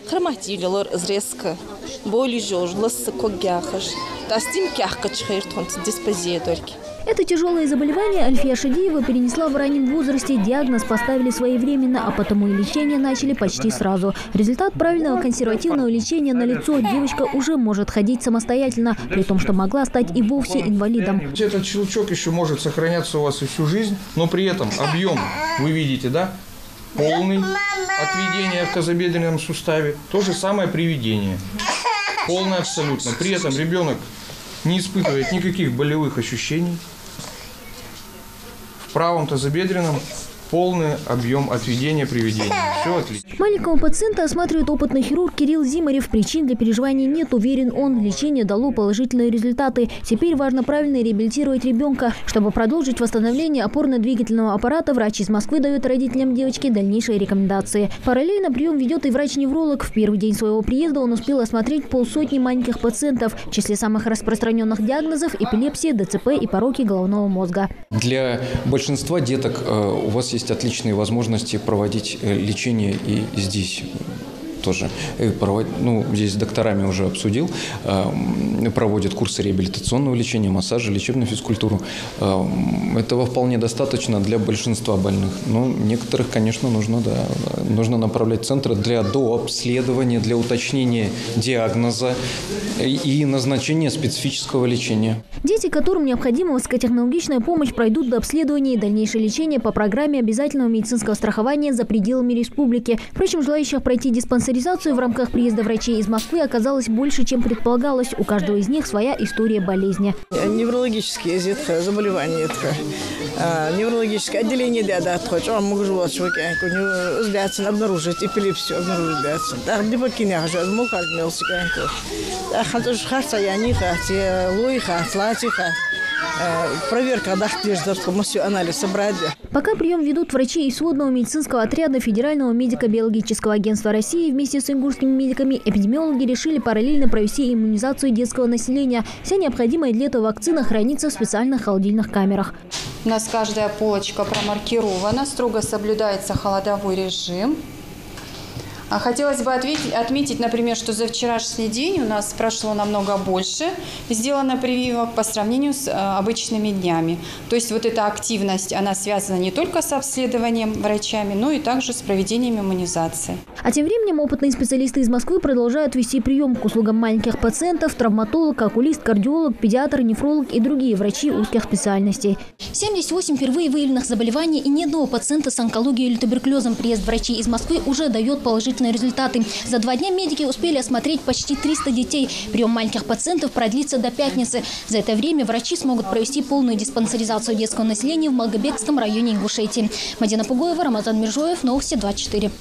Хроматилер резко. Боли жожлос когяхаш. Тастим кяхкач хертхонт диспозиторки. Это тяжелое заболевание Альфия Шадиева перенесла в раннем возрасте. Диагноз поставили своевременно, а потому и лечение начали почти сразу. Результат правильного консервативного лечения налицо. Девочка уже может ходить самостоятельно, при том, что могла стать и вовсе инвалидом. Этот щелчок еще может сохраняться у вас и всю жизнь, но при этом объем, вы видите, да, полный отведение в тазобедренном суставе. То же самое при ведении. Полное абсолютно. При этом ребенок не испытывает никаких болевых ощущений. В правом тазобедренном полный объем отведения при ведении. Все отлично. Маленького пациента осматривает опытный хирург Кирилл Зимарев. Причин для переживаний нет, уверен он. Лечение дало положительные результаты. Теперь важно правильно реабилитировать ребенка. Чтобы продолжить восстановление опорно-двигательного аппарата, врач из Москвы дает родителям девочки дальнейшие рекомендации. Параллельно прием ведет и врач-невролог. В первый день своего приезда он успел осмотреть полсотни маленьких пациентов. В числе самых распространенных диагнозов – эпилепсия, ДЦП и пороки головного мозга. Для большинства деток у вас есть отличные возможности проводить лечение и здесь тоже. Здесь с докторами уже обсудил. Проводят курсы реабилитационного лечения, массажа, лечебную физкультуру. Этого вполне достаточно для большинства больных. Но некоторых, конечно, нужно направлять в центры для дообследования, для уточнения диагноза и назначения специфического лечения. Дети, которым необходима высокотехнологичная помощь, пройдут до обследования и дальнейшее лечение по программе обязательного медицинского страхования за пределами республики. Впрочем, желающих пройти диспансеризацию в рамках приезда врачей из Москвы оказалось больше, чем предполагалось. У каждого из них своя история болезни. Неврологические заболевания. Неврологическое отделение обнаружить эпилепсию. Проверка анализ собрать. Пока прием ведут врачи из сводного медицинского отряда Федерального медико-биологического агентства России вместе с ингушскими медиками, эпидемиологи решили параллельно провести иммунизацию детского населения. Вся необходимая для этого вакцина хранится в специальных холодильных камерах. У нас каждая полочка промаркирована, строго соблюдается холодовой режим. Хотелось бы отметить, например, что за вчерашний день у нас прошло намного больше сделано прививок по сравнению с обычными днями. То есть вот эта активность, она связана не только с обследованием врачами, но и также с проведением иммунизации. А тем временем опытные специалисты из Москвы продолжают вести прием к услугам маленьких пациентов: травматолог, окулист, кардиолог, педиатр, нефролог и другие врачи узких специальностей. 78 впервые выявленных заболеваний и ни одного пациента с онкологией или туберкулезом. Приезд врачей из Москвы уже дает положительные результаты. За 2 дня медики успели осмотреть почти 300 детей. Прием маленьких пациентов продлится до пятницы. За это время врачи смогут провести полную диспансеризацию детского населения в Малгобекском районе Ингушетии. Мадина Пугоева, Рамазан Миржоев, Новости 24.